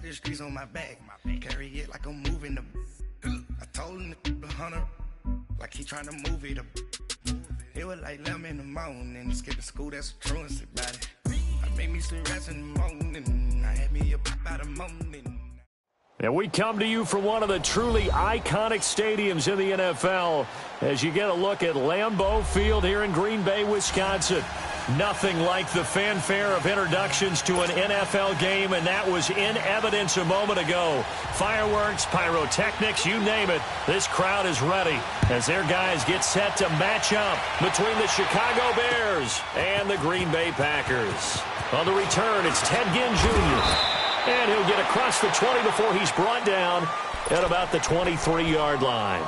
the streets on my back. Carry it like I'm moving the. I told him the hunter, like he trying to move it up. It was like 11 in the morning. Skipping school, that's a truancy about it. I made me some rest in the morning. I had me a pop out of morning. And we come to you from one of the truly iconic stadiums in the NFL as you get a look at Lambeau Field here in Green Bay, Wisconsin. Nothing like the fanfare of introductions to an NFL game, and that was in evidence a moment ago. Fireworks, pyrotechnics, you name it. This crowd is ready as their guys get set to match up between the Chicago Bears and the Green Bay Packers. On the return, it's Ted Ginn Jr., and he'll get across the 20 before he's brought down at about the 23-yard line.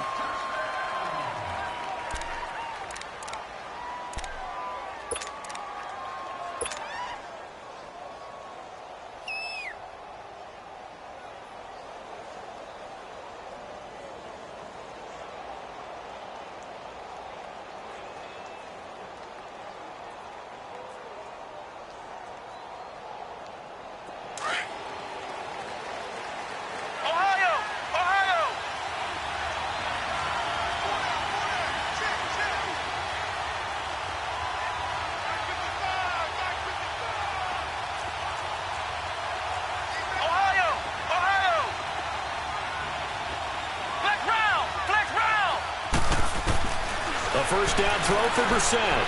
First down throw for Brissett.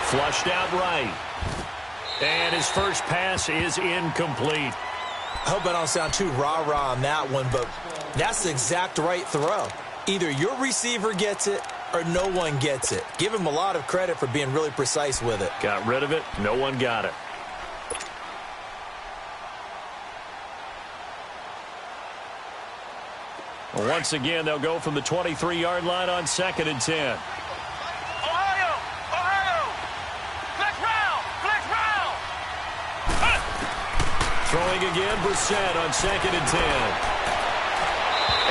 Flushed out right. And his first pass is incomplete. I hope I don't sound too rah-rah on that one, but that's the exact right throw. Either your receiver gets it or no one gets it. Give him a lot of credit for being really precise with it. Got rid of it. No one got it. Once again, they'll go from the 23-yard line on 2nd and 10. Ohio! Flex round! Throwing again, Brissett on 2nd and 10.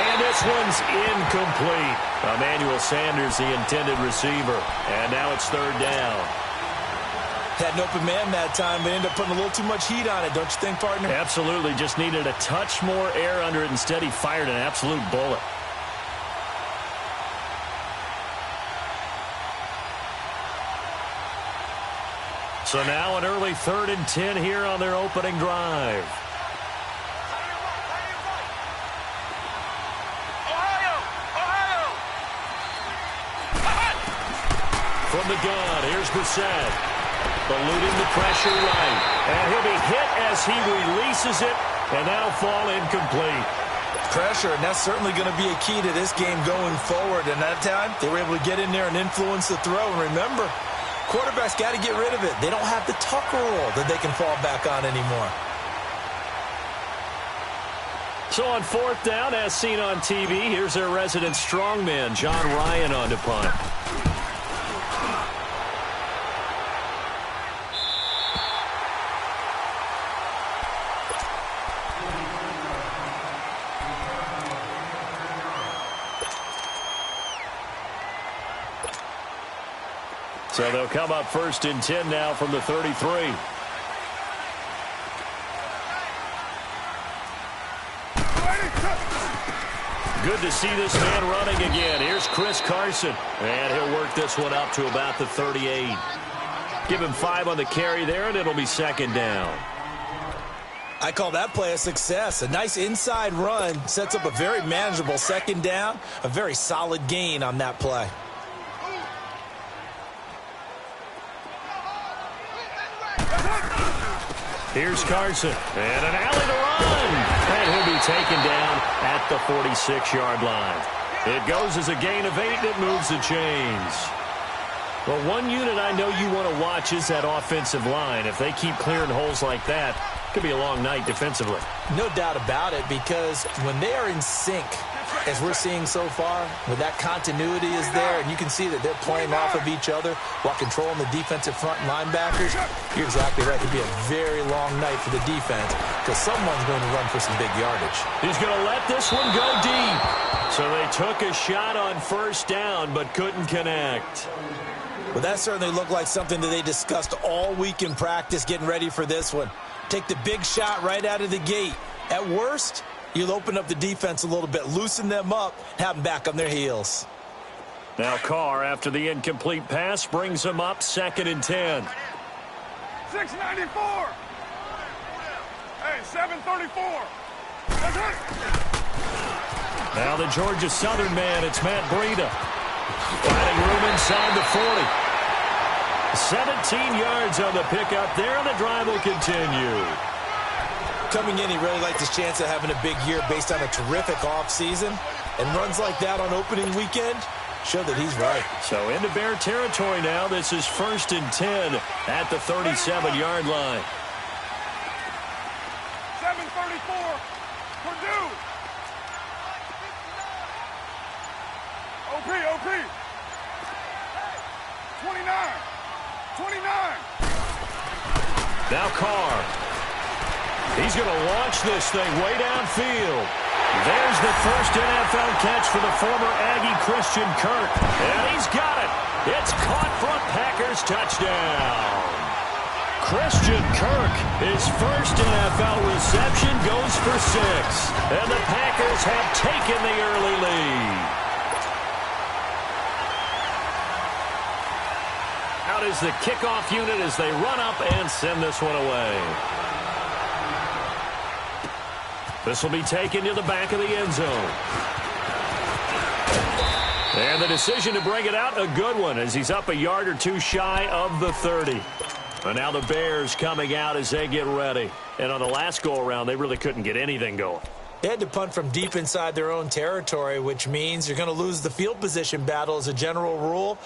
And this one's incomplete. Emmanuel Sanders, the intended receiver. And now it's 3rd down. Had an open man that time, but ended up putting a little too much heat on it, don't you think, partner? Absolutely. Just needed a touch more air under it. Instead, he fired an absolute bullet. So now an early 3rd and 10 here on their opening drive. From the gun, here's Brissett. Eluding the pressure right. And he'll be hit as he releases it, and that'll fall incomplete. Pressure, and that's certainly going to be a key to this game going forward. And that time, they were able to get in there and influence the throw. And remember, quarterbacks got to get rid of it. They don't have the Tucker rule that they can fall back on anymore. So on 4th down, as seen on TV, here's their resident strongman, John Ryan, on to punt. So they'll come up 1st and 10 now from the 33. Good to see this man running again. Here's Chris Carson. And he'll work this one up to about the 38. Give him 5 on the carry there, and it'll be 2nd down. I call that play a success. A nice inside run sets up a very manageable 2nd down. A very solid gain on that play. Here's Carson, and an alley to run. And he'll be taken down at the 46-yard line. It goes as a gain of 8, and it moves the chains. Well, one unit I know you want to watch is that offensive line. If they keep clearing holes like that, it could be a long night defensively. No doubt about it, because when they are in sync, as we're seeing so far, when that continuity is there, and you can see that they're playing off of each other while controlling the defensive front linebackers, you're exactly right. It could be a very long night for the defense because someone's going to run for some big yardage. He's going to let this one go deep. So they took a shot on 1st down but couldn't connect. Well, that certainly looked like something that they discussed all week in practice getting ready for this one. Take the big shot right out of the gate. At worst, you'll open up the defense a little bit, loosen them up, have them back on their heels. Now Carr, after the incomplete pass, brings them up 2nd and 10. 694. Hey, 734. That's it. Now the Georgia Southern man, it's Matt Breida. Finding room inside the 40. 17 yards on the pickup there, and the drive will continue. Coming in, he really liked his chance of having a big year based on a terrific offseason. And runs like that on opening weekend show that he's right. So into Bear territory now. This is 1st and 10 at the 37-yard line. 734. Purdue. OP. 29. 29. Now Carr. He's going to launch this thing way downfield. There's the first NFL catch for the former Aggie Christian Kirk. And he's got it. It's caught for a Packers touchdown. Christian Kirk, his first NFL reception, goes for 6. And the Packers have taken the early lead. Out is the kickoff unit as they run up and send this one away. This will be taken to the back of the end zone. And the decision to bring it out, a good one, as he's up a yard or two shy of the 30. And now the Bears coming out as they get ready. And on the last go-around, they really couldn't get anything going. They had to punt from deep inside their own territory, which means you're going to lose the field position battle as a general rule.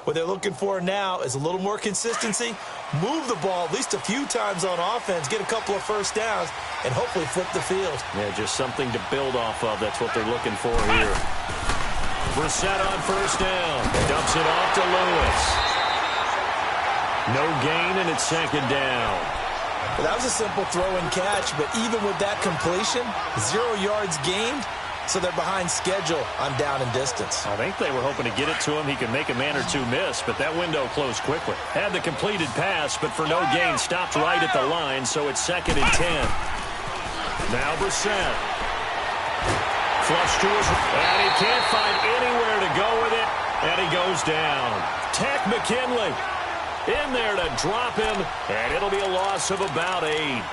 What they're looking for now is a little more consistency, move the ball at least a few times on offense, get a couple of first downs, and hopefully flip the field. Yeah, just something to build off of. That's what they're looking for here. Brissett on first down. Dumps it off to Lewis. No gain, and it's 2nd down. Well, that was a simple throw and catch, but even with that completion, 0 yards gained, so they're behind schedule on down and distance. I think they were hoping to get it to him. He could make a man or two miss, but that window closed quickly. Had the completed pass, but for no gain, stopped right at the line, so it's 2nd and 10. Now Brissett. Flush to his, and he can't find anywhere to go with it, and he goes down. Tech McKinley in there to drop him, and it'll be a loss of about 8.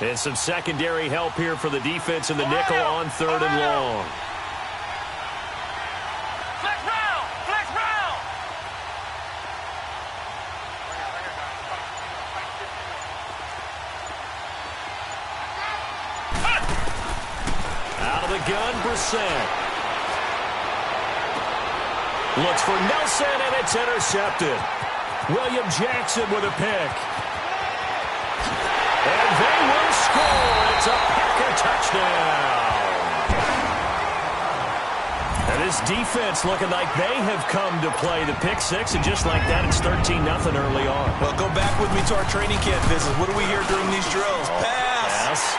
And some secondary help here for the defense in the nickel on 3rd and long. Flex round. Flex round. Out of the gun, Brissett. Looks for Nelson, and it's intercepted. William Jackson with a pick. And they will score. It's a Packer touchdown. And this defense looking like they have come to play the pick 6, and just like that, it's 13-0 early on. Well, go back with me to our training camp visit. What do we hear during these drills? Pass.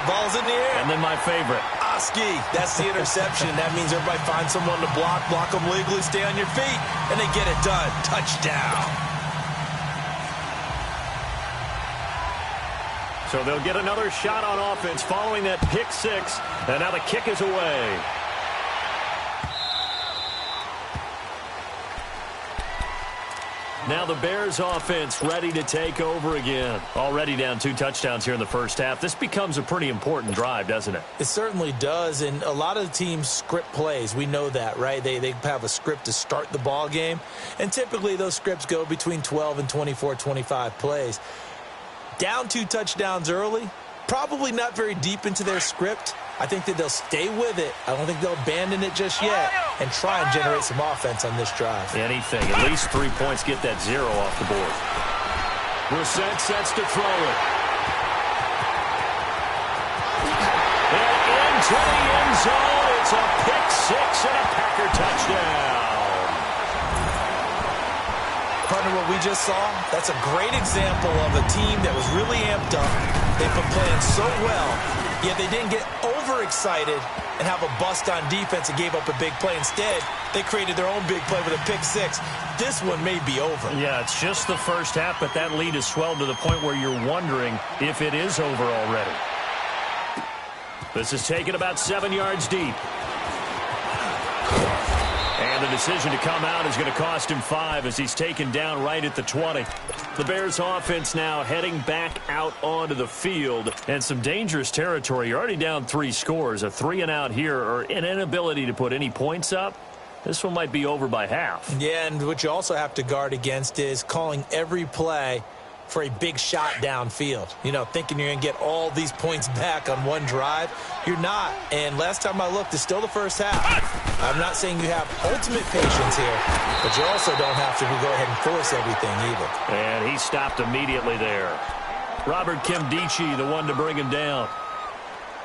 Ball's in the air. And then my favorite. Oski. That's the interception. That means everybody finds someone to block them legally, stay on your feet, and they get it done. Touchdown. So they'll get another shot on offense following that pick 6, and now the kick is away. Now the Bears offense ready to take over again. Already down 2 touchdowns here in the first half. This becomes a pretty important drive, doesn't it? It certainly does, and a lot of the teams script plays. We know that, right? They have a script to start the ball game, and typically those scripts go between 12 and 24, 25 plays. Down 2 touchdowns early, probably not very deep into their script. I think that they'll stay with it. I don't think they'll abandon it just yet and try and generate some offense on this drive. Anything. At least 3 points, get that 0 off the board. Brissett sets to throw it. And into the end zone. It's a pick 6 and a Packer touchdown. Partner, what we just saw, that's a great example of a team that was really amped up. They've been playing so well, Yeah, they didn't get overexcited and have a bust on defense and gave up a big play. Instead, they created their own big play with a pick six. This one may be over. Yeah, it's just the first half, but that lead has swelled to the point where you're wondering if it is over already. This is taken about 7 yards deep. And the decision to come out is going to cost him 5 as he's taken down right at the 20. The Bears offense now heading back out onto the field. And some dangerous territory. You're already down 3 scores. A 3-and-out here or an inability to put any points up. This one might be over by half. Yeah, and what you also have to guard against is calling every play for a big shot downfield. You know, thinking you're going to get all these points back on one drive. You're not. And last time I looked, it's still the first half. I'm not saying you have ultimate patience here, but you also don't have to go ahead and force everything either. And he stopped immediately there. Robert Kimdichie, the one to bring him down.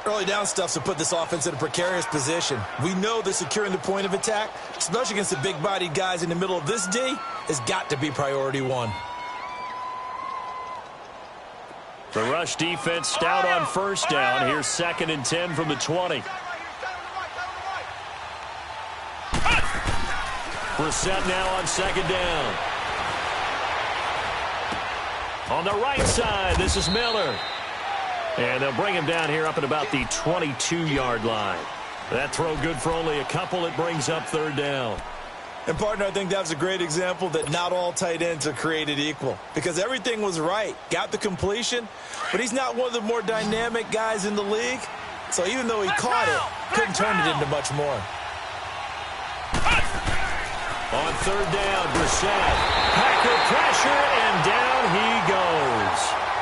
Early down stuff to put this offense in a precarious position. We know that securing the point of attack, especially against the big-bodied guys in the middle of this D, has got to be priority one. The rush defense stout on first down. Here's 2nd and 10 from the 20. Brissett now on 2nd down. On the right side, this is Miller. And they'll bring him down here up at about the 22-yard line. That throw good for only a couple. It brings up 3rd down. And, partner, I think that's a great example that not all tight ends are created equal. Because everything was right. Got the completion, but he's not one of the more dynamic guys in the league. So even though he caught it, couldn't turn it into much more. On 3rd down, Brissett. Packer pressure, and down he goes.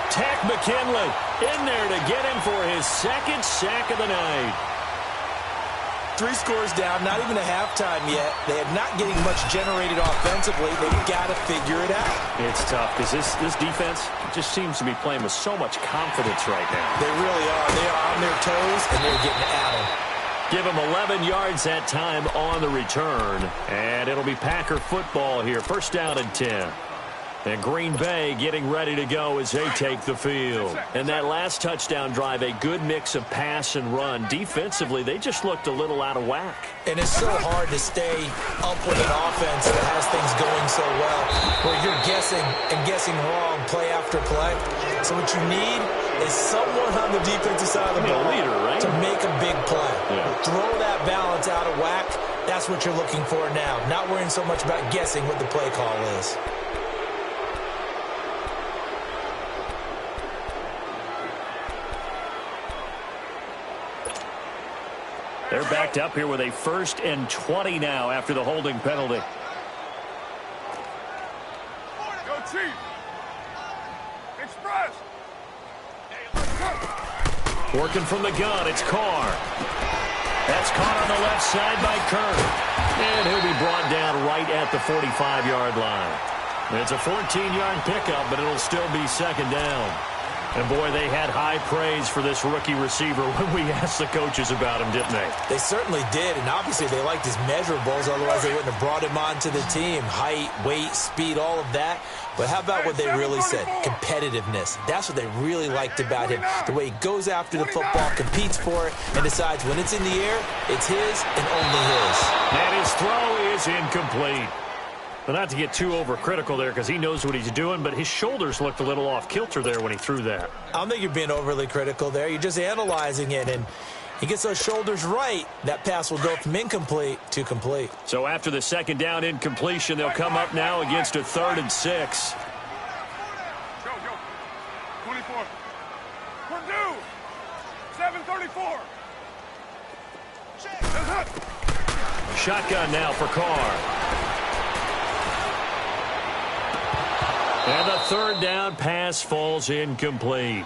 Tack McKinley in there to get him for his 2nd sack of the night. 3 scores down, not even a halftime yet. They are not getting much generated offensively. They've got to figure it out. It's tough because this defense just seems to be playing with so much confidence right now. They really are. They are on their toes, and they're getting at them. Give him 11 yards that time on the return. And it'll be Packer football here. 1st down and 10. And Green Bay getting ready to go as they take the field. And that last touchdown drive, a good mix of pass and run. Defensively, they just looked a little out of whack. And it's so hard to stay up with an offense that has things going so well, where you're guessing and guessing wrong play after play. So what you need is someone on the defensive side of the ball leader, right? to make a big play. Yeah. Throw that balance out of whack. That's what you're looking for now. Not worrying so much about guessing what the play call is. They're backed up here with a 1st and 20 now after the holding penalty. Go Chief. Express. Working from the gun, it's Carr. That's caught on the left side by Kirk. And he'll be brought down right at the 45-yard line. It's a 14-yard pickup, but it'll still be 2nd down. And, boy, they had high praise for this rookie receiver when we asked the coaches about him, didn't they? They certainly did, and obviously they liked his measurables, otherwise they wouldn't have brought him onto the team. Height, weight, speed, all of that. But how about what they really said? Competitiveness. That's what they really liked about him. The way he goes after the football, competes for it, and decides when it's in the air, it's his and only his. And his throw is incomplete. But not to get too overcritical there because he knows what he's doing, but his shoulders looked a little off kilter there when he threw that. I don't think you're being overly critical there. You're just analyzing it, and he gets those shoulders right. That pass will go from incomplete to complete. So after the 2nd down incompletion, they'll come up now against a 3rd and 6. Go. 24. Purdue. 734. Shotgun now for Carr. And the 3rd down pass falls incomplete.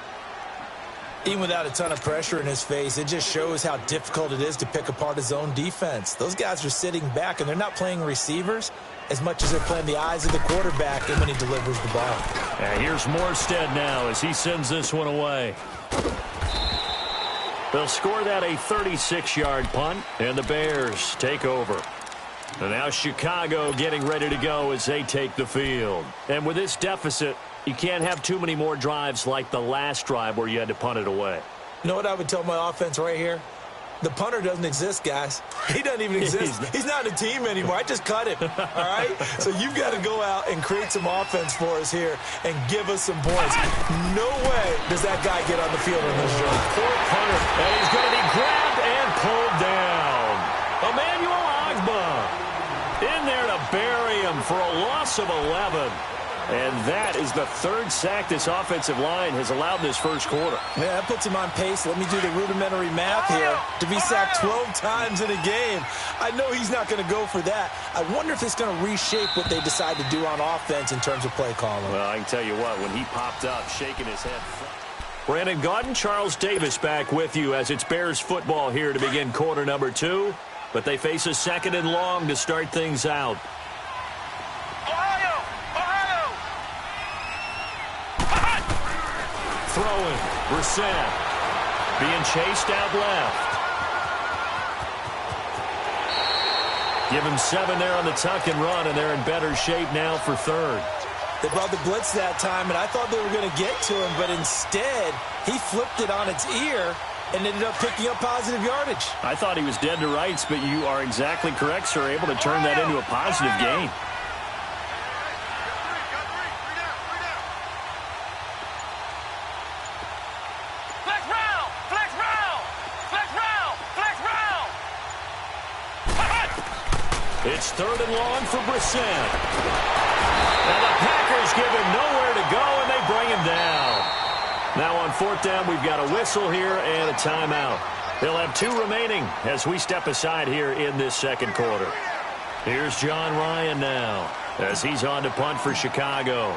Even without a ton of pressure in his face, it just shows how difficult it is to pick apart his own defense. Those guys are sitting back, and they're not playing receivers as much as they're playing the eyes of the quarterback and when he delivers the ball. And here's Morstead now as he sends this one away. They'll score that a 36-yard punt, and the Bears take over. And now Chicago getting ready to go as they take the field. And with this deficit, you can't have too many more drives like the last drive where you had to punt it away. You know what I would tell my offense right here? The punter doesn't exist, guys. He doesn't even exist. He's not a team anymore. I just cut him, all right? So you've got to go out and create some offense for us here and give us some points. No way does that guy get on the field in this drive. Poor punter. And he's going to be grabbed and pulled down. Emmanuel Ogbah in there to bury him for a loss of 11. And that is the third sack this offensive line has allowed this first quarter. Yeah, that puts him on pace. Let me do the rudimentary math here. To be sacked 12 times in a game, I know he's not going to go for that. I wonder if it's going to reshape what they decide to do on offense in terms of play calling. Well, I can tell you what, when he popped up, shaking his head. Brandon Gaudin, Charles Davis back with you as it's Bears football here to begin quarter number 2. But they face a second and long to start things out. Throwing, Brissett being chased out left. Give him 7 there on the tuck and run, and they're in better shape now for third. They brought the blitz that time, and I thought they were going to get to him, but instead he flipped it on its ear and ended up picking up positive yardage. I thought he was dead to rights, but you are exactly correct, sir. Able to turn that into a positive gain. It's third and long for Brissett. And the Packers give him nowhere to go, and they bring him down. Now on fourth down, we've got a whistle here and a timeout. They'll have 2 remaining as we step aside here in this second quarter. Here's John Ryan now as he's on to punt for Chicago.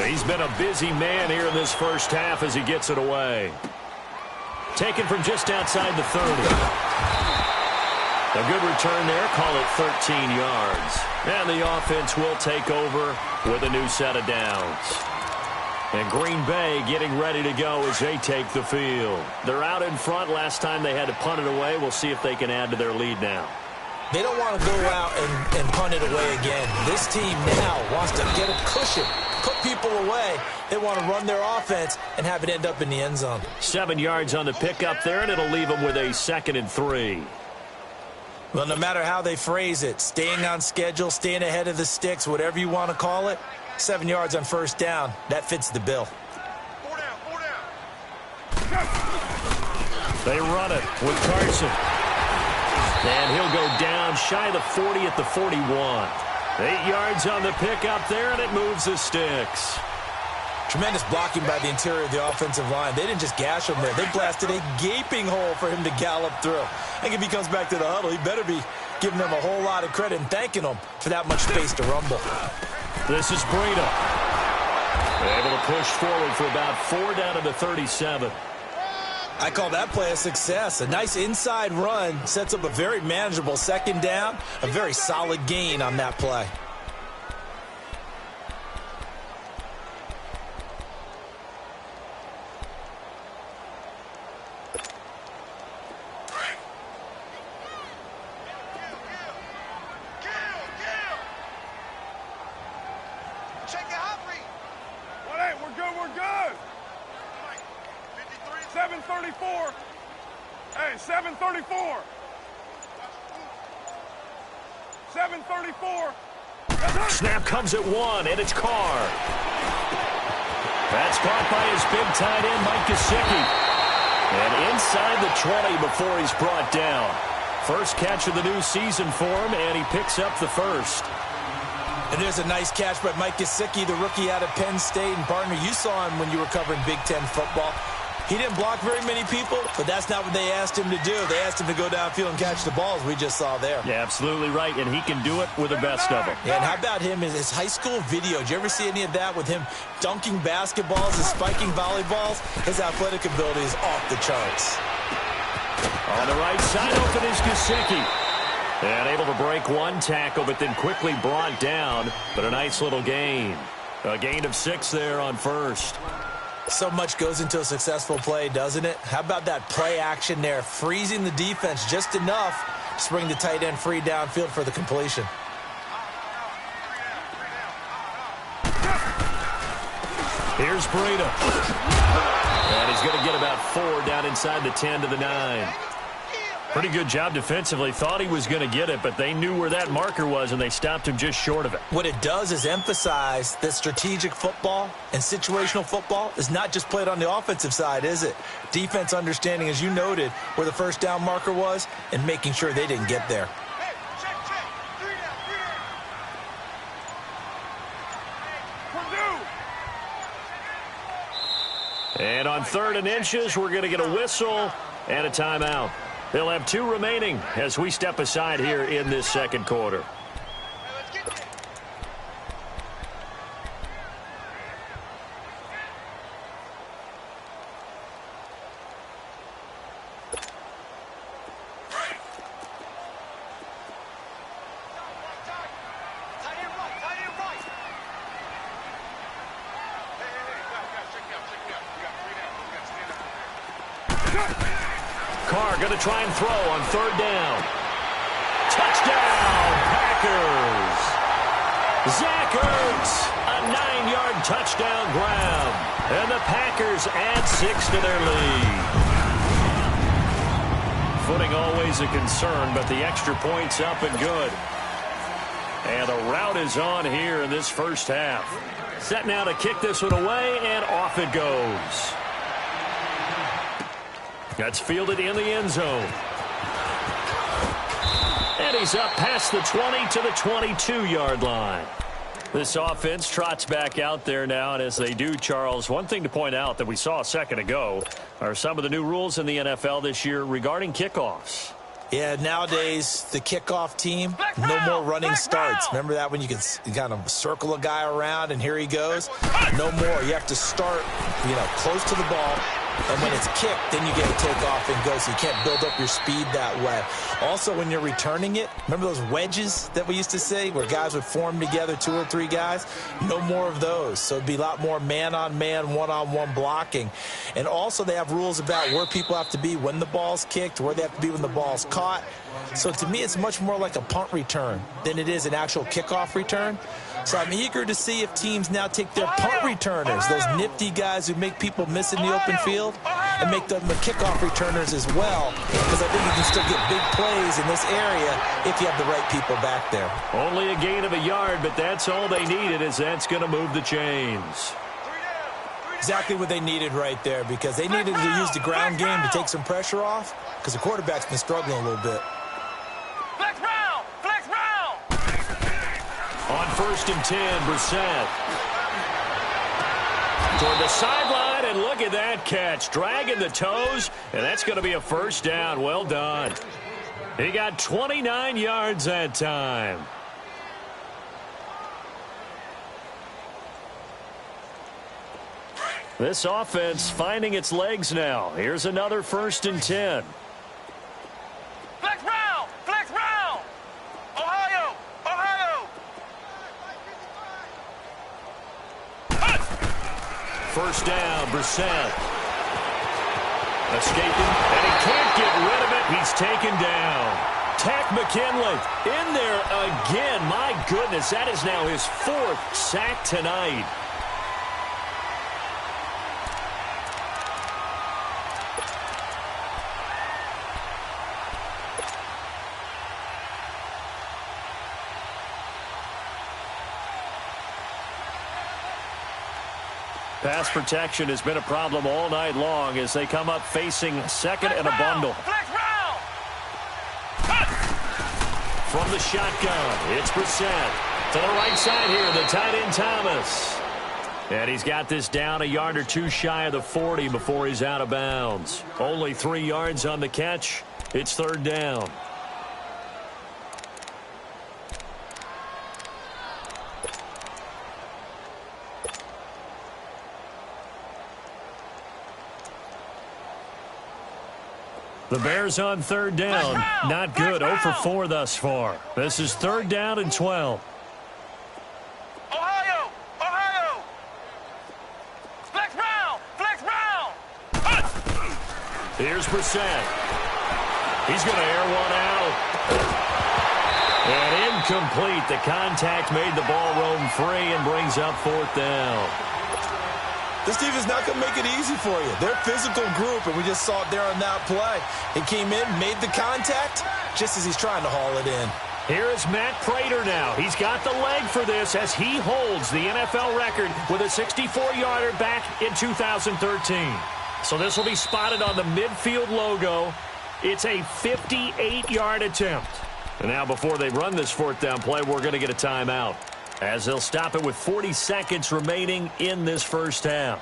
He's been a busy man here in this first half as he gets it away. Taken from just outside the 30. A good return there, call it 13 yards. And the offense will take over with a new set of downs. And Green Bay getting ready to go as they take the field. They're out in front. Last time they had to punt it away. We'll see if they can add to their lead now. They don't want to go out and punt it away again. This team now wants to get a cushion, put people away. They want to run their offense and have it end up in the end zone. 7 yards on the pickup there, and it'll leave them with a 2nd and 3. Well, no matter how they phrase it, staying on schedule, staying ahead of the sticks, whatever you want to call it, 7 yards on first down, that fits the bill. 4 down. They run it with Carson. And he'll go down shy of the 40 at the 41. 8 yards on the pickup there, and it moves the sticks. Tremendous blocking by the interior of the offensive line. They didn't just gash him there. They blasted a gaping hole for him to gallop through. I think if he comes back to the huddle, he better be giving them a whole lot of credit and thanking them for that much space to rumble. This is Breida. Able to push forward for about 4 down to the 37. I call that play a success. A nice inside run sets up a very manageable 2nd down. A very solid gain on that play. We're good. 7:34. Hey, 7:34. 7:34. Snap comes at 1, and it's Carr. That's caught by his big tight end, Mike Gesicki. And inside the 20 before he's brought down. First catch of the new season for him, and he picks up the first. And there's a nice catch by Mike Gesicki, the rookie out of Penn State. And, partner, you saw him when you were covering Big Ten football. He didn't block very many people, but that's not what they asked him to do. They asked him to go downfield and catch the balls we just saw there. Yeah, absolutely right, and he can do it with the best of them. Yeah, and how about him in his high school video? Did you ever see any of that with him dunking basketballs and spiking volleyballs? His athletic ability is off the charts. On the right side, open is Gesicki. And able to break one tackle, but then quickly brought down. But a nice little gain. A gain of 6 there on first. So much goes into a successful play, doesn't it? How about that play action there? Freezing the defense just enough to bring the tight end free downfield for the completion. Here's Breida. And he's going to get about 4 down inside the 10 to the 9. Pretty good job defensively. Thought he was going to get it, but they knew where that marker was, and they stopped him just short of it. What it does is emphasize that strategic football and situational football is not just played on the offensive side, is it? Defense understanding, as you noted, where the first down marker was and making sure they didn't get there. And on 3rd and inches, we're going to get a whistle and a timeout. They'll have 2 remaining as we step aside here in this second quarter. Carr going to try and throw on 3rd down. Touchdown, Packers. Zach Ertz, a 9-yard touchdown grab. And the Packers add 6 to their lead. Footing always a concern, but the extra point's up and good. And the route is on here in this first half. Set now to kick this one away, and off it goes. That's fielded in the end zone. And he's up past the 20 to the 22-yard line. This offense trots back out there now, and as they do, Charles, one thing to point out that we saw a second ago are some of the new rules in the NFL this year regarding kickoffs. Yeah, nowadays, the kickoff team, no more running starts. Remember that when you could kind of circle a guy around and here he goes? No more. You have to start, close to the ball. And when it's kicked, then you get to take off and go, so you can't build up your speed that way. Also, when you're returning it, remember those wedges that we used to say where guys would form together, 2 or 3 guys? No more of those. So it'd be a lot more man-on-man, one-on-one blocking. And also they have rules about where people have to be when the ball's kicked, where they have to be when the ball's caught. So to me, it's much more like a punt return than it is an actual kickoff return. So I'm eager to see if teams now take their punt returners, those nifty guys who make people miss in the open field, and make them the kickoff returners as well, because I think you can still get big plays in this area if you have the right people back there. Only a gain of a yard, but that's all they needed, as that's going to move the chains. Exactly what they needed right there, because they needed to use the ground game to take some pressure off, because the quarterback's been struggling a little bit. On 1st and 10, Brissett. Toward the sideline, and look at that catch. Dragging the toes, and that's going to be a first down. Well done. He got 29 yards that time. This offense finding its legs now. Here's another 1st and 10. Flex round! Flex round! Ohio! Ohio! First down, Brissett. Escaping, and he can't get rid of it. He's taken down. Takk McKinley in there again. My goodness, that is now his 4th sack tonight. Pass protection has been a problem all night long as they come up facing 2nd and a bundle. From the shotgun, it's Brissett. To the right side here, the tight end Thomas. And he's got this down a yard or 2 shy of the 40 before he's out of bounds. Only 3 yards on the catch. It's 3rd down. The Bears on 3rd down. Not good. 0 for 4 thus far. This is 3rd down and 12. Ohio! Ohio! Flex round! Flex round! Here's Brissett. He's going to air one out. And incomplete. The contact made the ball roam free and brings up 4th down. This team is not going to make it easy for you. They're a physical group, and we just saw it there on that play. He came in, made the contact, just as he's trying to haul it in. Here is Matt Prater now. He's got the leg for this as he holds the NFL record with a 64-yarder back in 2013. So this will be spotted on the midfield logo. It's a 58-yard attempt. And now before they run this fourth down play, we're going to get a timeout, as they'll stop it with 40 seconds remaining in this first half.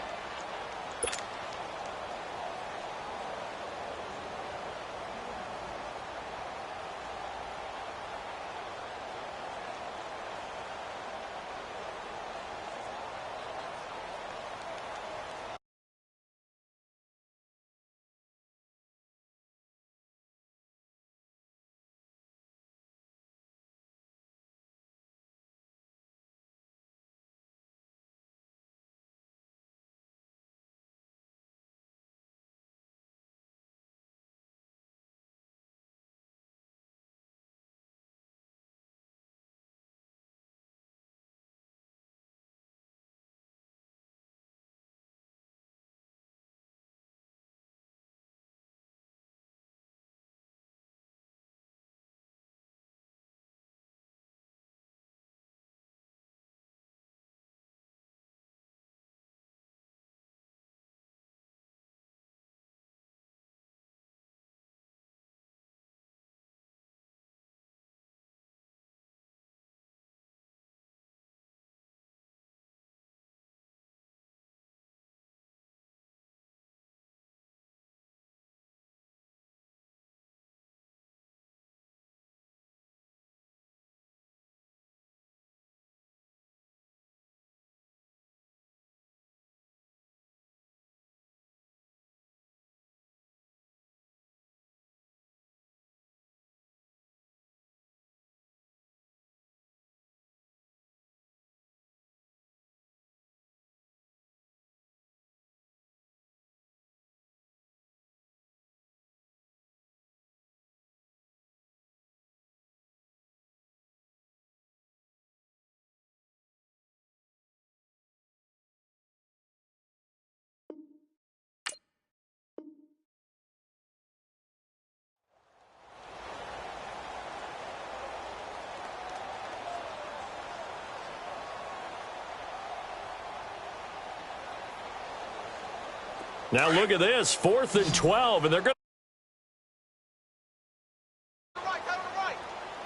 Now look at this, 4th and 12, and they're going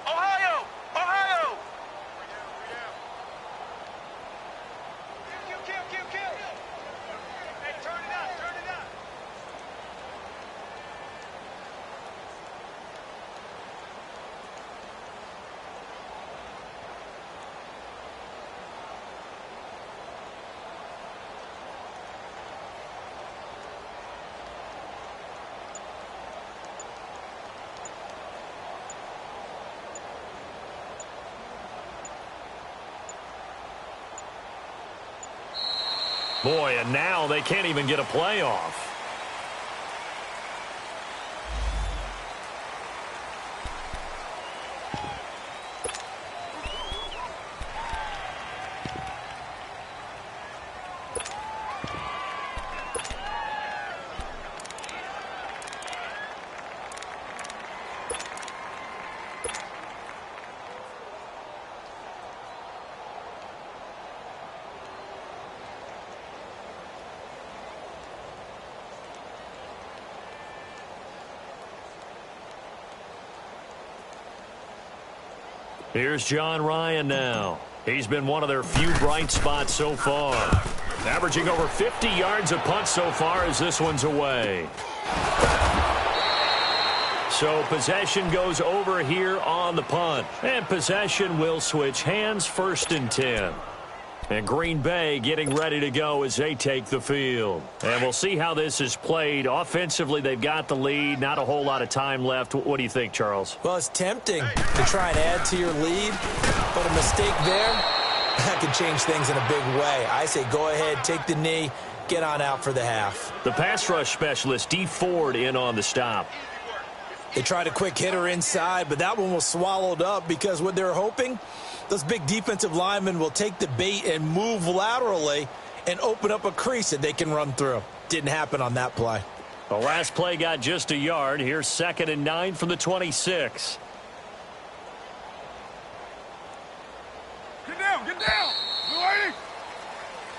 Ohio! Ohio! Kill. Hey, turn it up. Boy, and now they can't even get a playoff. Here's John Ryan now. He's been one of their few bright spots so far. Averaging over 50 yards a punt so far as this one's away. So possession goes over here on the punt. And possession will switch hands, 1st and 10. And Green Bay getting ready to go as they take the field. And we'll see how this is played. Offensively, they've got the lead. Not a whole lot of time left. What do you think, Charles? Well, it's tempting to try and add to your lead, but a mistake there, that could change things in a big way. I say go ahead, take the knee, get on out for the half. The pass rush specialist, D. Ford, in on the stop. They tried a quick hitter inside, but that one was swallowed up because what they're hoping, those big defensive linemen will take the bait and move laterally and open up a crease that they can run through. Didn't happen on that play. The last play got just a yard. Here's 2nd and 9 from the 26. Get down, get down. Lady.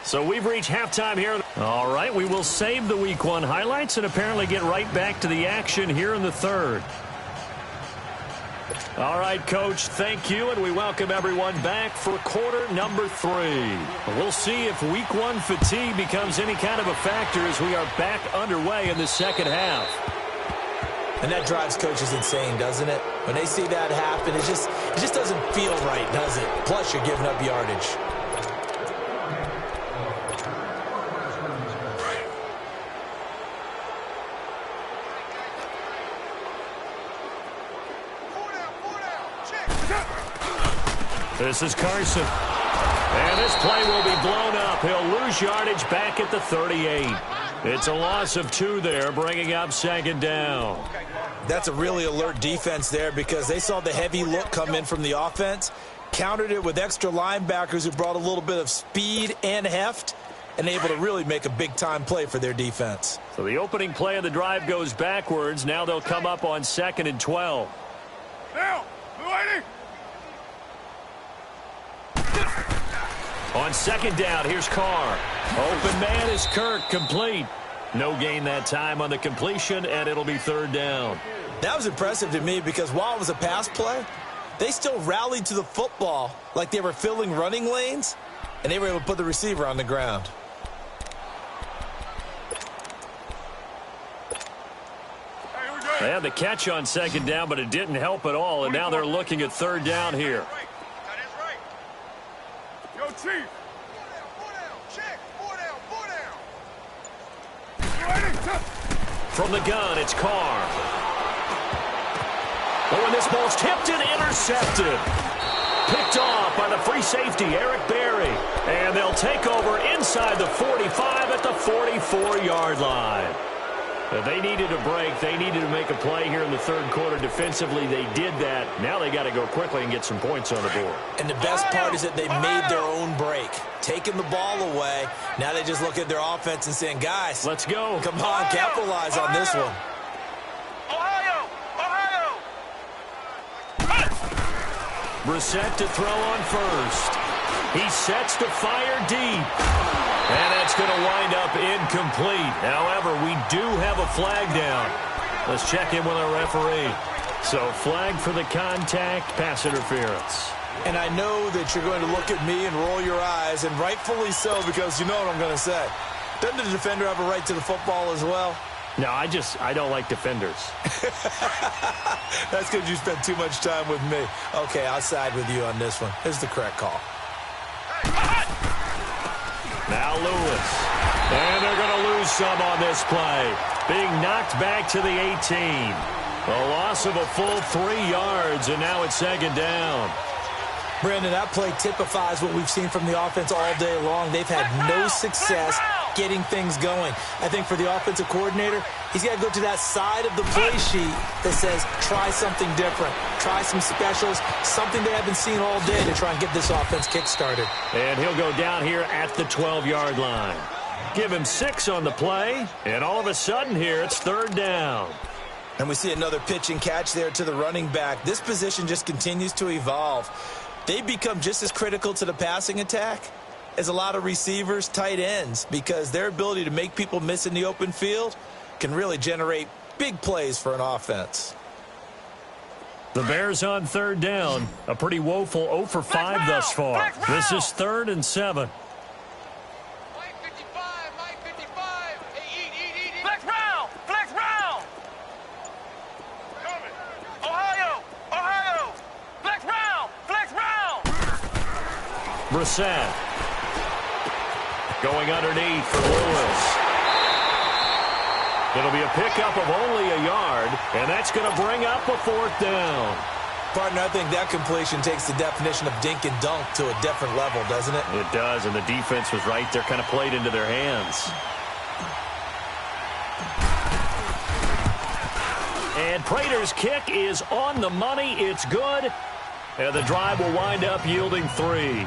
So we've reached halftime here. All right, we will save the Week 1 highlights and apparently get right back to the action here in the third. All right, Coach, thank you, and we welcome everyone back for quarter number 3. We'll see if Week 1 fatigue becomes any kind of a factor as we are back underway in the second half. And that drives coaches insane, doesn't it? When they see that happen, it just doesn't feel right, does it? Plus, you're giving up yardage. This is Carson. And this play will be blown up. He'll lose yardage back at the 38. It's a loss of 2 there, bringing up 2nd down. That's a really alert defense there because they saw the heavy look come in from the offense, countered it with extra linebackers who brought a little bit of speed and heft, and able to really make a big-time play for their defense. So the opening play of the drive goes backwards. Now they'll come up on 2nd and 12. Now, lady. On 2nd down, here's Carr. Open man is Kirk, complete. No gain that time on the completion, and it'll be 3rd down. That was impressive to me because while it was a pass play, they still rallied to the football like they were filling running lanes, and they were able to put the receiver on the ground. They had the catch on 2nd down, but it didn't help at all, and now they're looking at 3rd down here. That is right. Yo, Chief. 4 down. Check. 4 down. From the gun, it's Carr. Oh, and this ball's tipped and intercepted. Picked off by the free safety, Eric Berry. And they'll take over inside the 45 at the 44-yard line. They needed a break. They needed to make a play here in the 3rd quarter. Defensively, they did that. Now they got to go quickly and get some points on the board. And the best part is that they made their own break, taking the ball away. Now they just look at their offense and saying, guys, let's go. Come on, capitalize on this one. Ohio! Brissett to throw on first. He sets to fire deep. And that's going to wind up incomplete. However, we do have a flag down. Let's check in with our referee. So, flag for the contact, pass interference. And I know that you're going to look at me and roll your eyes, and rightfully so, because you know what I'm going to say. Doesn't the defender have a right to the football as well? No, I don't like defenders. That's because you spent too much time with me. Okay, I'll side with you on this one. Here's the correct call. Now Lewis. And they're going to lose some on this play. Being knocked back to the 18. A loss of a full 3 yards, and now it's 2nd down. Brandon, that play typifies what we've seen from the offense all day long. They've had no success getting things going. I think for the offensive coordinator, he's got to go to that side of the play sheet that says, try something different. Try some specials, something they haven't seen all day to try and get this offense kick-started. And he'll go down here at the 12-yard line. Give him 6 on the play, and all of a sudden here it's 3rd down. And we see another pitch and catch there to the running back. This position just continues to evolve. They become just as critical to the passing attack as a lot of receivers, tight ends, because their ability to make people miss in the open field can really generate big plays for an offense. The Bears on 3rd down. A pretty woeful 0 for 5 thus far. This is 3rd and 7. Mike 55, Mike 55. Hey, eat. Flex round. Coming. Ohio. Flex round. Brissett. Going underneath for Lewis. It'll be a pickup of only a yard, and that's going to bring up a 4th down. Partner, I think that completion takes the definition of dink and dunk to a different level, doesn't it? It does, and the defense was right there, kind of played into their hands. And Prater's kick is on the money. It's good. And the drive will wind up yielding 3.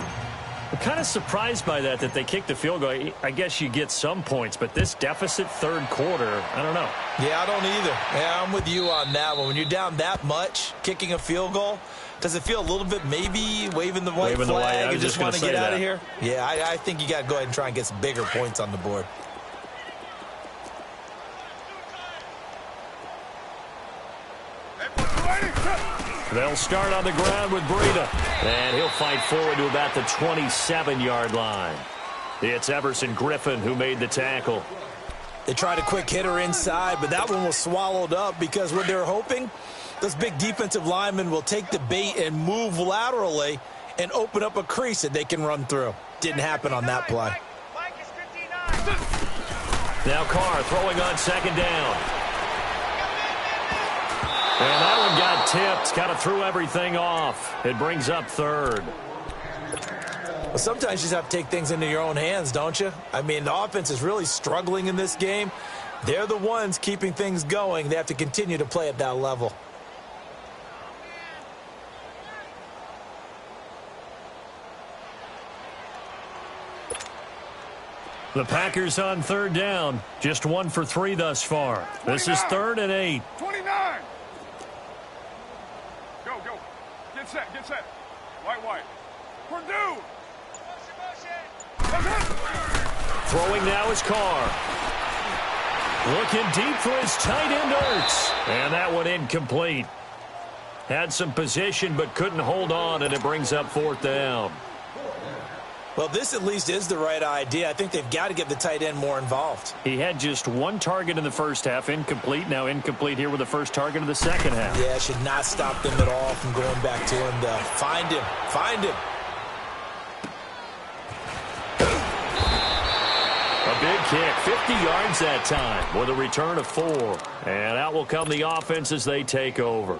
I'm kind of surprised by that they kicked the field goal. I guess you get some points, but this deficit third quarter, I don't know. Yeah, I don't either. Yeah, I'm with you on that one. When you're down that much, kicking a field goal, does it feel a little bit maybe waving the white flag and just want to get out of here? Yeah, I think you got to go ahead and try and get some bigger points on the board. They'll start on the ground with Breida. And he'll fight forward to about the 27-yard line. It's Everson Griffin who made the tackle. They tried a quick hitter inside, but that one was swallowed up because what they're hoping, those big defensive linemen will take the bait and move laterally and open up a crease that they can run through. Didn't happen on that play. Now Carr throwing on second down. And that one got tipped, kind of threw everything off. It brings up third. Well, sometimes you just have to take things into your own hands, don't you? I mean, the offense is really struggling in this game. They're the ones keeping things going. They have to continue to play at that level. The Packers on third down. Just 1 for 3 thus far. 29. This is 3rd and 8. 29. Go. Get set. White. Purdue. Throwing now is Carr. Looking deep for his tight end, Ertz. And that one incomplete. Had some position but couldn't hold on, and it brings up 4th down. Well, this at least is the right idea. I think they've got to get the tight end more involved. He had just 1 target in the first half, incomplete. Now incomplete here with the first target of the second half. Yeah, it should not stop them at all from going back to him to find him. A big kick, 50 yards that time with a return of 4. And out will come the offense as they take over.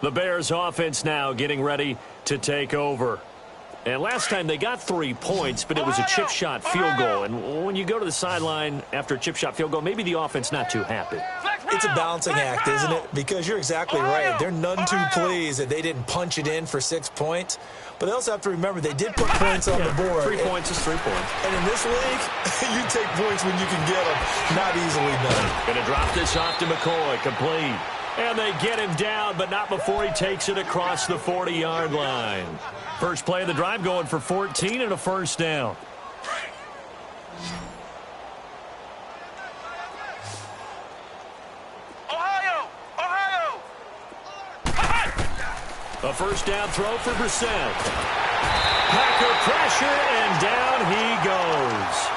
The Bears offense now getting ready to take over. And last time they got 3 points, but it was a chip shot field goal. And when you go to the sideline after a chip shot field goal, maybe the offense not too happy. It's a balancing act, isn't it? Because you're exactly right. They're none too pleased that they didn't punch it in for 6 points. But they also have to remember they did put points on the board. 3 points is 3 points. And in this league, you take points when you can get them. Not easily done. Going to drop this off to McCoy, complete. And they get him down, but not before he takes it across the 40-yard line. First play of the drive going for 14 and a first down. Ohio! A first down throw for Brissett. Packer pressure, and down he goes.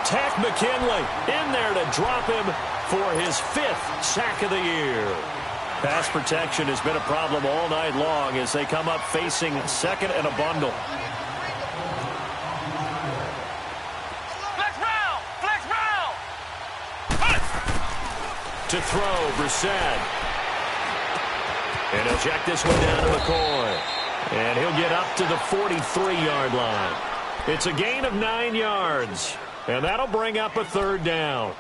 Takk McKinley in there to drop him for his 5th sack of the year. Pass protection has been a problem all night long as they come up facing second and a bundle. Flex round! To throw, Brissett. And he'll check this one down to McCoy. And he'll get up to the 43-yard line. It's a gain of 9 yards. And that'll bring up a 3rd down.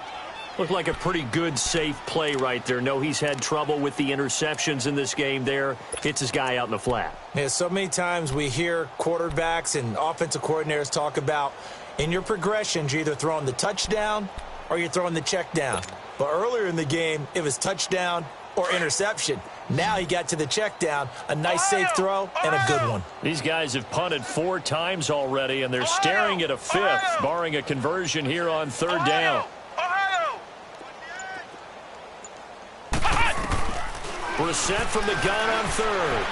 Looked like a pretty good, safe play right there. No, he's had trouble with the interceptions in this game there. Hits his guy out in the flat. Yeah, so many times we hear quarterbacks and offensive coordinators talk about in your progressions, you're either throwing the touchdown or you're throwing the check down. But earlier in the game, it was touchdown or interception. Now he got to the check down, a nice safe throw, and a good one. These guys have punted 4 times already, and they're staring at a 5th, barring a conversion here on 3rd down. Brissett from the gun on 3rd.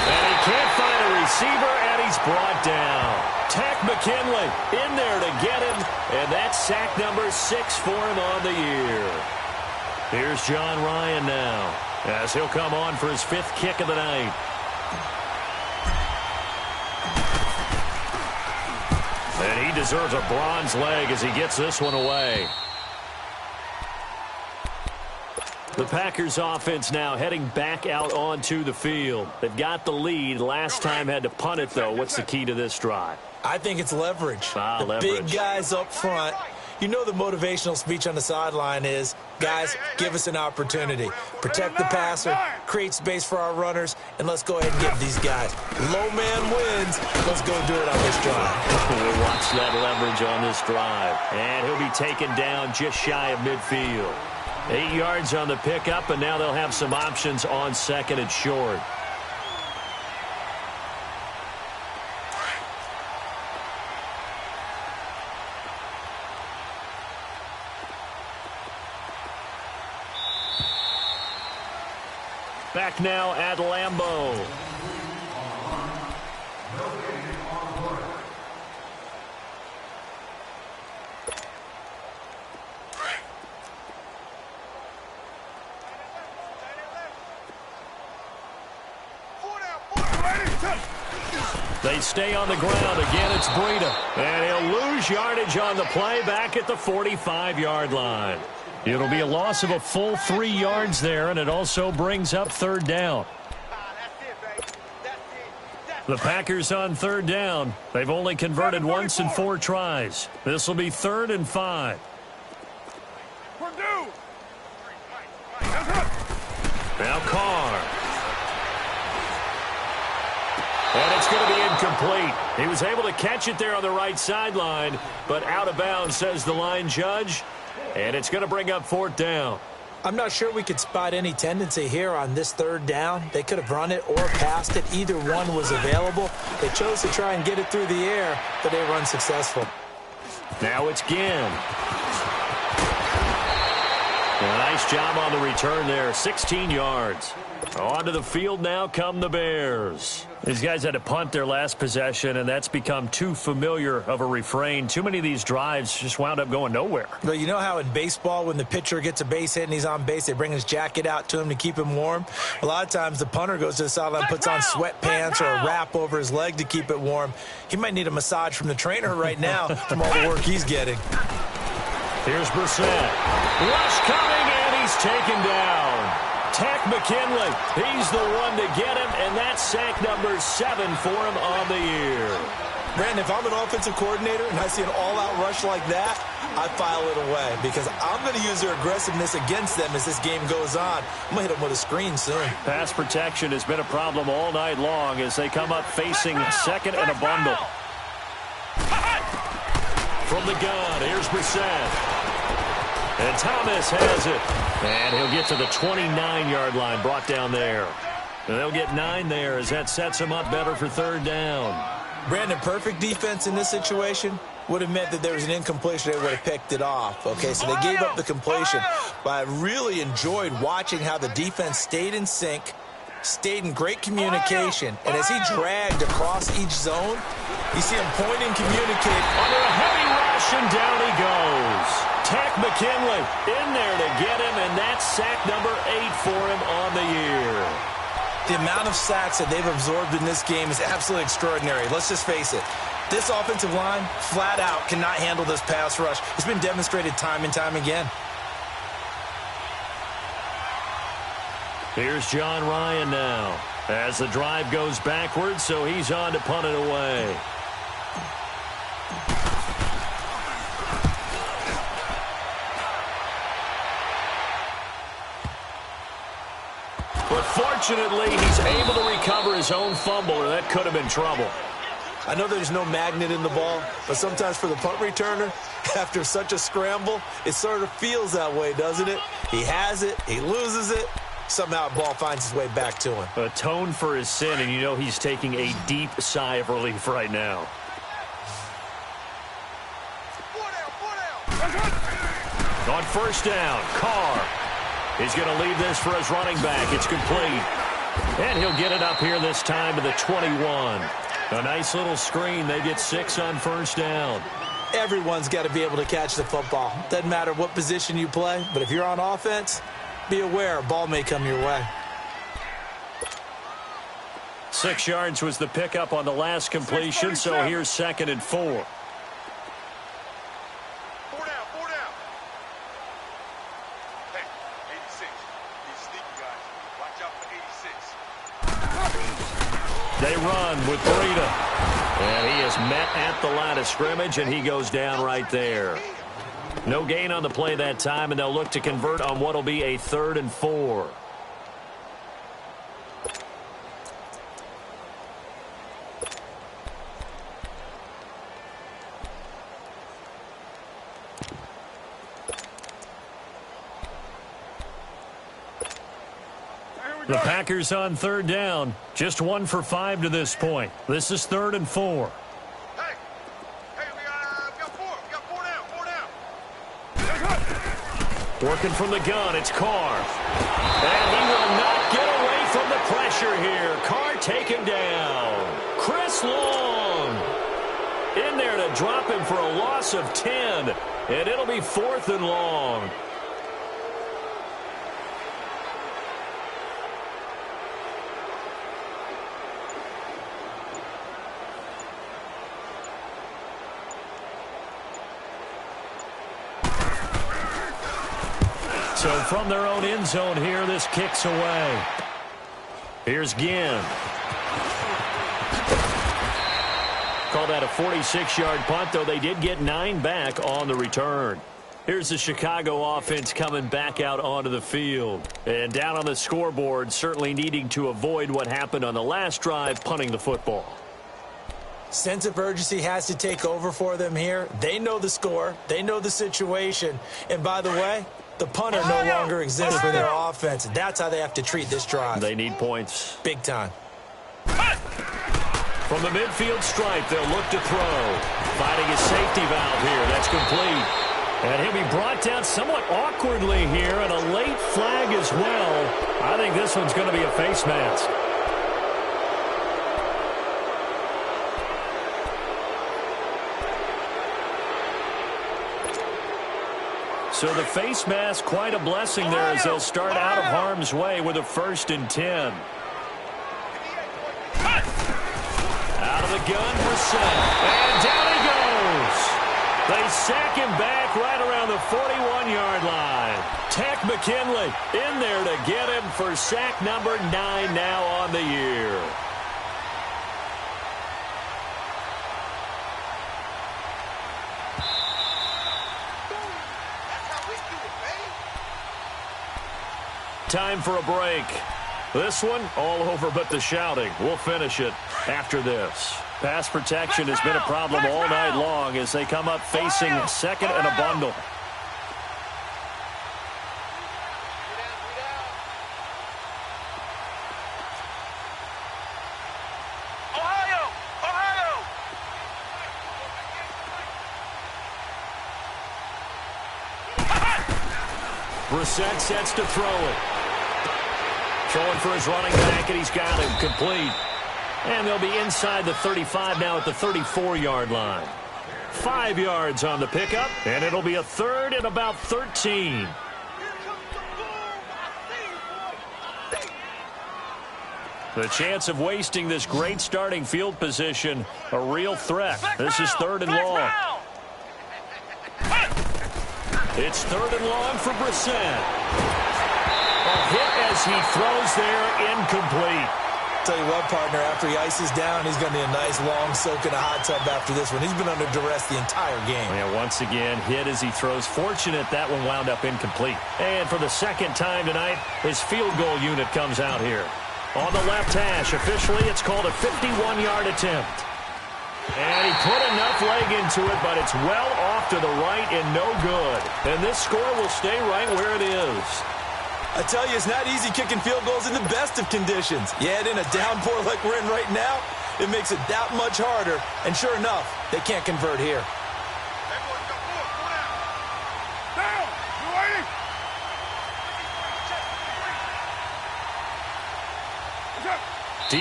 And he can't find a receiver, and he's brought down. Takk McKinley in there to get him, and that's sack number 6 for him on the year. Here's John Ryan now, as he'll come on for his 5th kick of the night. And he deserves a bronze leg as he gets this one away. The Packers offense now heading back out onto the field. They've got the lead. Last time had to punt it, though. What's the key to this drive? I think it's leverage. Leverage. Big guys up front. You know the motivational speech on the sideline is, guys, give us an opportunity. Protect the passer, create space for our runners, and let's go ahead and get these guys. Low man wins. Let's go do it on this drive. We'll watch that leverage on this drive. And he'll be taken down just shy of midfield. 8 yards on the pickup, and now they'll have some options on 2nd and short. Back now at Lambeau. They stay on the ground. Again, it's Breida. And he'll lose yardage on the play back at the 45-yard line. It'll be a loss of a full 3 yards there, and it also brings up 3rd down. The Packers on 3rd down. They've only converted once in 4 tries. This will be 3rd and 5. Now Carr. And it's going to be incomplete. He was able to catch it there on the right sideline, but out of bounds, says the line judge. And it's going to bring up 4th down. I'm not sure we could spot any tendency here on this 3rd down. They could have run it or passed it. Either one was available. They chose to try and get it through the air, but they were unsuccessful. Now it's Ginn. A nice job on the return there, 16 yards. Onto the field now come the Bears. These guys had to punt their last possession, and that's become too familiar of a refrain. Too many of these drives just wound up going nowhere. But you know how in baseball, when the pitcher gets a base hit and he's on base, they bring his jacket out to him to keep him warm? A lot of times the punter goes to the sideline, puts on sweatpants or a wrap over his leg to keep it warm. He might need a massage from the trainer right now from all the work he's getting. Here's Brissett. Rush coming, and he's taken down. Tack McKinley, he's the one to get him, and that's sack number 7 for him on the year. Brandon, if I'm an offensive coordinator and I see an all-out rush like that, I file it away because I'm going to use their aggressiveness against them as this game goes on. I'm going to hit them with a screen soon. Pass protection has been a problem all night long as they come up facing 2nd and a bundle. From the gun, here's Brissett. And Thomas has it. And he'll get to the 29-yard line, brought down there. And they'll get 9 there as that sets them up better for 3rd down. Brandon, perfect defense in this situation would have meant that there was an incompletion. They would have picked it off. Okay, so they gave up the completion. But I really enjoyed watching how the defense stayed in sync, stayed in great communication. And as he dragged across each zone, you see him point and communicate. Under a heavy rush, and down he goes. Tack McKinley in there to get him, and that's sack number 8 for him on the year. The amount of sacks that they've absorbed in this game is absolutely extraordinary. Let's just face it. This offensive line, flat out, cannot handle this pass rush. It's been demonstrated time and time again. Here's John Ryan now as the drive goes backwards, so he's on to punt it away. But fortunately, he's able to recover his own fumble, or that could have been trouble. I know there's no magnet in the ball, but sometimes for the punt returner, after such a scramble, it sort of feels that way, doesn't it? He has it, he loses it, somehow the ball finds its way back to him. Atone for his sin, and you know he's taking a deep sigh of relief right now. On 1st down, Carr. He's going to leave this for his running back. It's complete. And he'll get it up here this time to the 21. A nice little screen. They get 6 on 1st down. Everyone's got to be able to catch the football. Doesn't matter what position you play, but if you're on offense, be aware a ball may come your way. 6 yards was the pickup on the last completion, so here's 2nd and 4. They run with Breida. And he is met at the line of scrimmage, and he goes down right there. No gain on the play that time, and they'll look to convert on what will be a 3rd and 4. The Packers on 3rd down. Just 1 for 5 to this point. This is 3rd and 4. Hey, we got 4. We got 4 down. 4 down. Working from the gun, it's Carr. And he will not get away from the pressure here. Carr taken down. Chris Long in there to drop him for a loss of 10. And it'll be 4th and long. So from their own end zone here, this kicks away. Here's Ginn. Call that a 46-yard punt, though they did get 9 back on the return. Here's the Chicago offense coming back out onto the field. And down on the scoreboard, certainly needing to avoid what happened on the last drive, punting the football. Sense of urgency has to take over for them here. They know the score. They know the situation. And by the way, the punter no longer exists for their offense. That's how they have to treat this drive. They need points. Big time. From the midfield stripe, they'll look to throw. Finding his safety valve here. That's complete. And he'll be brought down somewhat awkwardly here, and a late flag as well. I think this one's going to be a face mask. So the face mask, quite a blessing there as they'll start out of harm's way with a 1st and 10. Out of the gun, Brissett. And down he goes. They sack him back right around the 41-yard line. Tech McKinley in there to get him for sack number 9 now on the year. Time for a break. This one, all over but the shouting. We'll finish it after this. Pass protection has been a problem all night long as they come up facing 2nd and a bundle. Brissett sets to throw it. Throwing for his running back, and he's got him complete. And they'll be inside the 35 now at the 34-yard line. 5 yards on the pickup, and it'll be a 3rd and about 13. The chance of wasting this great starting field position, a real threat. This is 3rd and long. It's 3rd and long for Brissett. A hit as he throws there, incomplete. Tell you what, partner, after he ices down, he's going to need a nice long soak in a hot tub after this one. He's been under duress the entire game. Yeah, once again, hit as he throws. Fortunate that one wound up incomplete. And for the 2nd time tonight, his field goal unit comes out here. On the left hash, officially, it's called a 51-yard attempt. And he put enough leg into it, but it's well off to the right and no good. And this score will stay right where it is. I tell you, it's not easy kicking field goals in the best of conditions. You add in a downpour like we're in right now, it makes it that much harder. And sure enough, they can't convert here. Down! You waiting?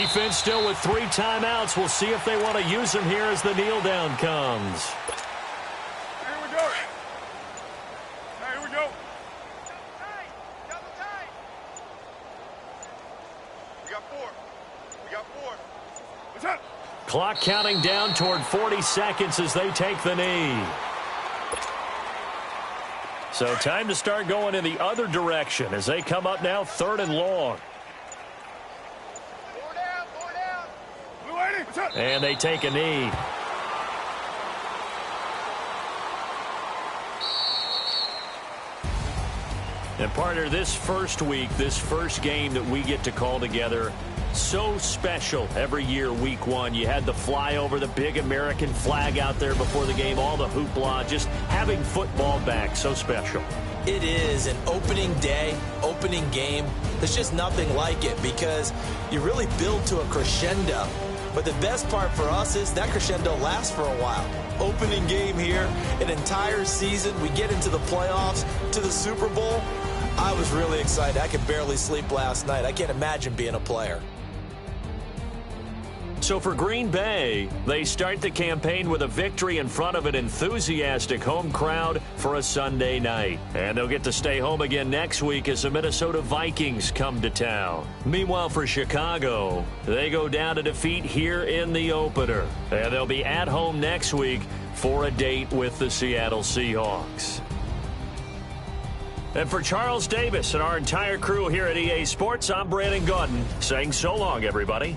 Defense still with 3 timeouts. We'll see if they want to use them here as the kneel down comes. Here we go. Here we go. We got 4. We got 4. What's up? Clock counting down toward 40 seconds as they take the knee. So time to start going in the other direction as they come up now 3rd and long. 4 down, 4 down. Blue 80, what's up? And they take a knee. And partner, this first week, this first game that we get to call together, so special every year, week one. You had the flyover, the big American flag out there before the game, all the hoopla, just having football back, so special. It is an opening day, opening game. There's just nothing like it because you really build to a crescendo. But the best part for us is that crescendo lasts for a while. Opening game here, an entire season. We get into the playoffs, to the Super Bowl. I was really excited. I could barely sleep last night. I can't imagine being a player. So for Green Bay, they start the campaign with a victory in front of an enthusiastic home crowd for a Sunday night. And they'll get to stay home again next week as the Minnesota Vikings come to town. Meanwhile, for Chicago, they go down to defeat here in the opener. And they'll be at home next week for a date with the Seattle Seahawks. And for Charles Davis and our entire crew here at EA Sports, I'm Brandon Gaudin saying so long, everybody.